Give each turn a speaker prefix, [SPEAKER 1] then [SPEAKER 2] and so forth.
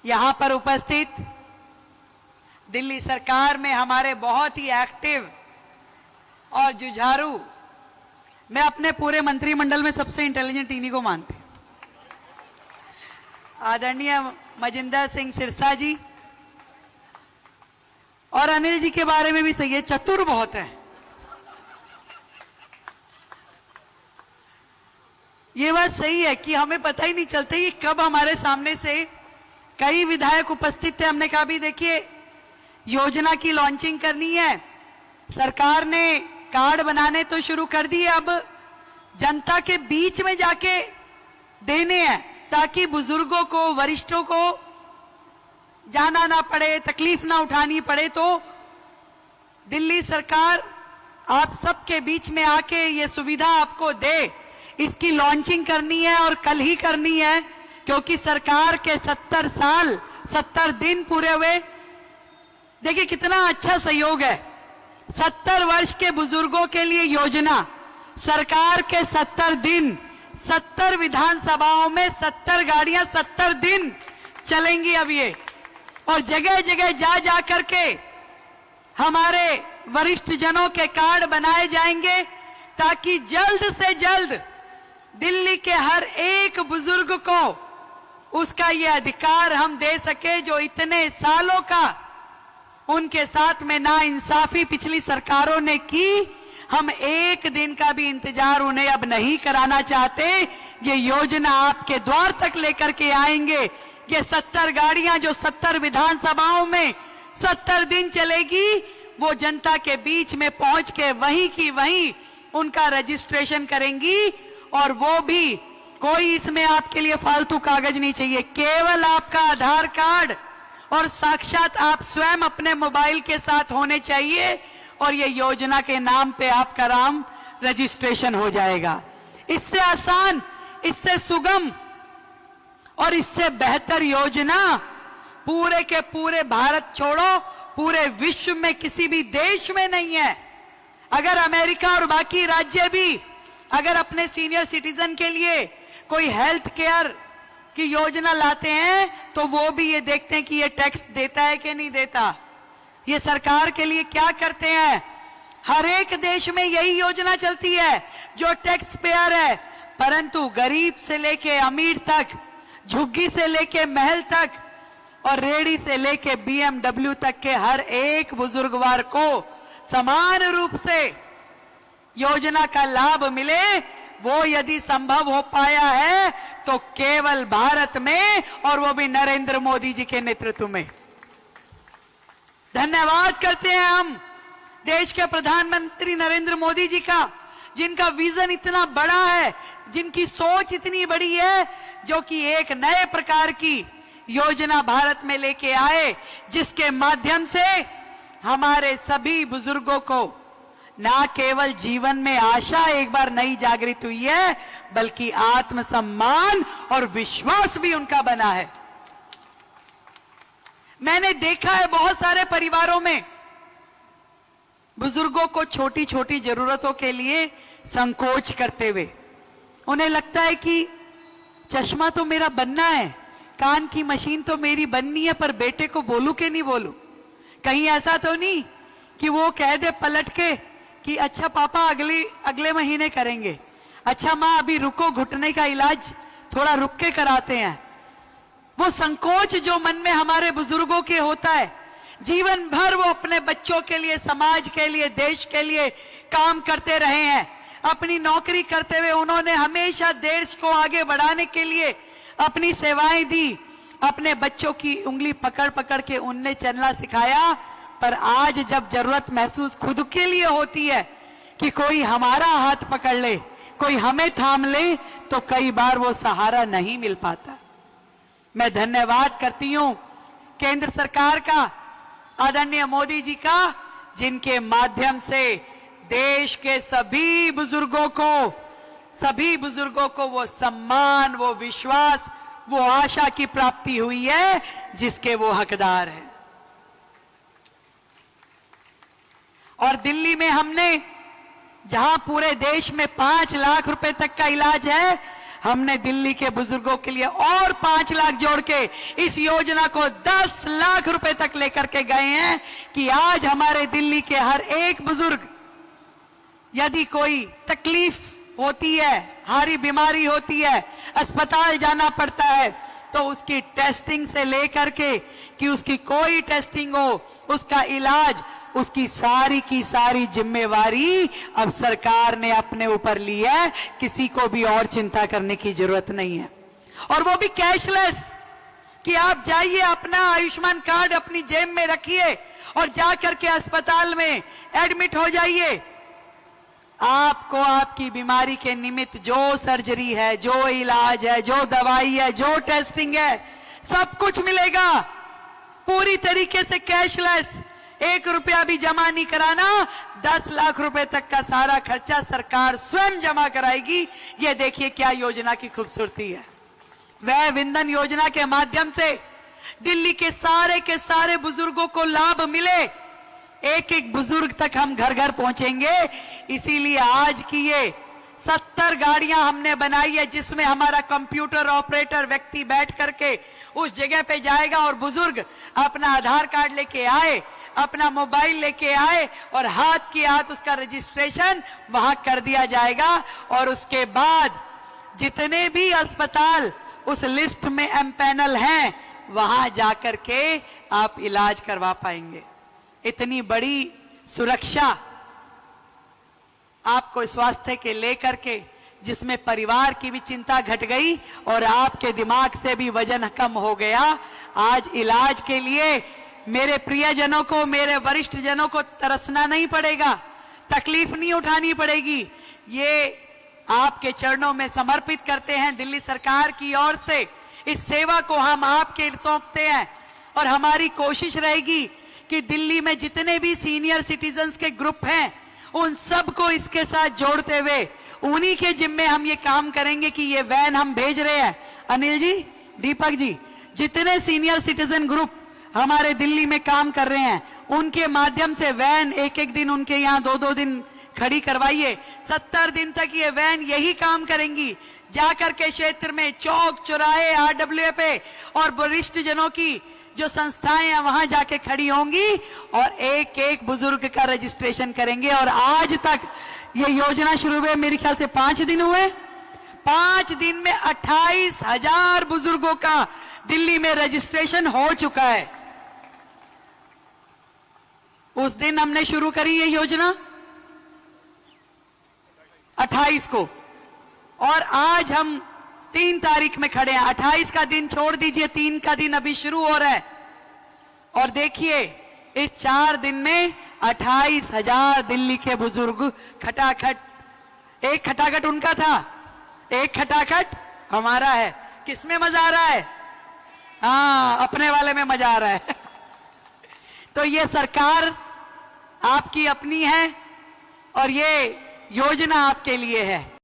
[SPEAKER 1] यहां पर उपस्थित दिल्ली सरकार में हमारे बहुत ही एक्टिव और जुझारू, मैं अपने पूरे मंत्रिमंडल में सबसे इंटेलिजेंट इन्हीं को मानती हूं, आदरणीय मजिंदर सिंह सिरसा जी और अनिल जी के बारे में भी सही है, चतुर बहुत है। ये बात सही है कि हमें पता ही नहीं चलता कि कब हमारे सामने से कई विधायक उपस्थित थे। हमने कहा भी देखिए योजना की लॉन्चिंग करनी है, सरकार ने कार्ड बनाने तो शुरू कर दिए, अब जनता के बीच में जाके देने हैं ताकि बुजुर्गों को, वरिष्ठों को जाना ना पड़े, तकलीफ ना उठानी पड़े। तो दिल्ली सरकार आप सबके बीच में आके ये सुविधा आपको दे, इसकी लॉन्चिंग करनी है और कल ही करनी है, क्योंकि सरकार के 70 साल 70 दिन पूरे हुए। देखिए कितना अच्छा सहयोग है, 70 वर्ष के बुजुर्गों के लिए योजना, सरकार के 70 दिन, 70 विधानसभाओं में 70 गाड़ियां 70 दिन चलेंगी अब ये, और जगह जगह जा जा करके हमारे वरिष्ठ जनों के कार्ड बनाए जाएंगे ताकि जल्द से जल्द दिल्ली के हर एक बुजुर्ग को उसका ये अधिकार हम दे सके जो इतने सालों का उनके साथ में नाइंसाफी पिछली सरकारों ने की। हम एक दिन का भी इंतजार उन्हें अब नहीं कराना चाहते। ये योजना आपके द्वार तक लेकर के आएंगे। ये 70 गाड़ियां जो 70 विधानसभाओं में 70 दिन चलेगी, वो जनता के बीच में पहुंच के वहीं की वहीं उनका रजिस्ट्रेशन करेंगी, और वो भी कोई इसमें आपके लिए फालतू कागज नहीं चाहिए, केवल आपका आधार कार्ड और साक्षात आप स्वयं अपने मोबाइल के साथ होने चाहिए, और ये योजना के नाम पे आपका नाम रजिस्ट्रेशन हो जाएगा। इससे आसान, इससे सुगम और इससे बेहतर योजना पूरे के पूरे भारत छोड़ो पूरे विश्व में किसी भी देश में नहीं है। अगर अमेरिका और बाकी राज्य भी अगर अपने सीनियर सिटीजन के लिए कोई हेल्थ केयर की योजना लाते हैं तो वो भी ये देखते हैं कि ये टैक्स देता है कि नहीं देता, ये सरकार के लिए क्या करते हैं। हर एक देश में यही योजना चलती है जो टैक्स पेयर है, परंतु गरीब से लेके अमीर तक, झुग्गी से लेके महल तक और रेडी से लेके BMW तक के हर एक बुजुर्गवार को समान रूप से योजना का लाभ मिले, वो यदि संभव हो पाया है तो केवल भारत में, और वो भी नरेंद्र मोदी जी के नेतृत्व में। धन्यवाद करते हैं हम देश के प्रधानमंत्री नरेंद्र मोदी जी का, जिनका विजन इतना बड़ा है, जिनकी सोच इतनी बड़ी है, जो कि एक नए प्रकार की योजना भारत में लेके आए, जिसके माध्यम से हमारे सभी बुजुर्गों को ना केवल जीवन में आशा एक बार नई जागृत हुई है, बल्कि आत्मसम्मान और विश्वास भी उनका बना है। मैंने देखा है बहुत सारे परिवारों में बुजुर्गों को छोटी छोटी जरूरतों के लिए संकोच करते हुए, उन्हें लगता है कि चश्मा तो मेरा बनना है, कान की मशीन तो मेरी बननी है, पर बेटे को बोलूं कि नहीं बोलूं, कहीं ऐसा तो नहीं कि वो कह दे पलट के कि अच्छा पापा अगले महीने करेंगे, अच्छा माँ अभी रुको, घुटने का इलाज थोड़ा रुक के कराते हैं। वो संकोच जो मन में हमारे बुजुर्गों के होता है, जीवन भर वो अपने बच्चों के लिए, समाज के लिए, देश के लिए काम करते रहे हैं। अपनी नौकरी करते हुए उन्होंने हमेशा देश को आगे बढ़ाने के लिए अपनी सेवाएं दी, अपने बच्चों की उंगली पकड़ पकड़ के उनने चलना सिखाया। पर आज जब जरूरत महसूस खुद के लिए होती है कि कोई हमारा हाथ पकड़ ले, कोई हमें थाम ले, तो कई बार वो सहारा नहीं मिल पाता। मैं धन्यवाद करती हूं केंद्र सरकार का, आदरणीय मोदी जी का, जिनके माध्यम से देश के सभी बुजुर्गों को वो सम्मान, वो विश्वास, वो आशा की प्राप्ति हुई है जिसके वो हकदार हैं। और दिल्ली में हमने, जहां पूरे देश में 5 लाख रुपए तक का इलाज है, हमने दिल्ली के बुजुर्गों के लिए और 5 लाख जोड़ के इस योजना को 10 लाख रुपए तक लेकर के गए हैं कि आज हमारे दिल्ली के हर एक बुजुर्ग, यदि कोई तकलीफ होती है, भारी बीमारी होती है, अस्पताल जाना पड़ता है, तो उसकी टेस्टिंग से लेकर के कि उसकी कोई टेस्टिंग हो, उसका इलाज, उसकी सारी की सारी जिम्मेवारी अब सरकार ने अपने ऊपर ली है। किसी को भी और चिंता करने की जरूरत नहीं है, और वो भी कैशलेस, कि आप जाइए अपना आयुष्मान कार्ड अपनी जेब में रखिए और जाकर के अस्पताल में एडमिट हो जाइए। आपको आपकी बीमारी के निमित्त जो सर्जरी है, जो इलाज है, जो दवाई है, जो टेस्टिंग है, सब कुछ मिलेगा पूरी तरीके से कैशलेस। 1 रुपया भी जमा नहीं कराना, 10 लाख रुपए तक का सारा खर्चा सरकार स्वयं जमा कराएगी। ये देखिए क्या योजना की खूबसूरती है। वह विंधन योजना के माध्यम से दिल्ली के सारे बुजुर्गों को लाभ मिले, एक एक बुजुर्ग तक हम घर घर पहुंचेंगे। इसीलिए आज की ये 70 गाड़ियां हमने बनाई है, जिसमें हमारा कंप्यूटर ऑपरेटर व्यक्ति बैठ करके उस जगह पे जाएगा और बुजुर्ग अपना आधार कार्ड लेके आए, अपना मोबाइल लेके आए और हाथ की हाथ उसका रजिस्ट्रेशन वहां कर दिया जाएगा। और उसके बाद जितने भी अस्पताल उस लिस्ट में एमपैनल हैं, वहां जाकर के आप इलाज करवा पाएंगे। इतनी बड़ी सुरक्षा आपको स्वास्थ्य के लेकर के, जिसमें परिवार की भी चिंता घट गई और आपके दिमाग से भी वजन कम हो गया। आज इलाज के लिए मेरे प्रियजनों को, मेरे वरिष्ठ जनों को तरसना नहीं पड़ेगा, तकलीफ नहीं उठानी पड़ेगी। ये आपके चरणों में समर्पित करते हैं दिल्ली सरकार की ओर से। इस सेवा को हम आपके सौंपते हैं और हमारी कोशिश रहेगी कि दिल्ली में जितने भी सीनियर सिटीजन्स के ग्रुप हैं, उन सबको इसके साथ जोड़ते हुए उन्हीं के जिम्मे हम ये काम करेंगे कि ये वैन हम भेज रहे हैं। अनिल जी, दीपक जी, जितने सीनियर सिटीजन ग्रुप हमारे दिल्ली में काम कर रहे हैं, उनके माध्यम से वैन एक एक दिन उनके यहाँ 2-2 दिन खड़ी करवाइए। 70 दिन तक ये वैन यही काम करेंगी, जाकर के क्षेत्र में चौक चौराहे RWA पे और वरिष्ठ जनों की जो संस्थाएं हैं वहां जाके खड़ी होंगी और एक एक बुजुर्ग का रजिस्ट्रेशन करेंगे। और आज तक ये योजना शुरू हुए मेरे ख्याल से 5 दिन हुए, 5 दिन में 28,000 बुजुर्गों का दिल्ली में रजिस्ट्रेशन हो चुका है। उस दिन हमने शुरू करी ये योजना 28 को, और आज हम 3 तारीख में खड़े हैं। 28 का दिन छोड़ दीजिए, 3 का दिन अभी शुरू हो रहा है। और देखिए इस 4 दिन में 28,000 दिल्ली के बुजुर्ग खटाखट, एक खटाखट उनका था, एक खटाखट हमारा है। किसमें मजा आ रहा है? हाँ, अपने वाले में मजा आ रहा है। तो ये सरकार आपकी अपनी है और ये योजना आपके लिए है।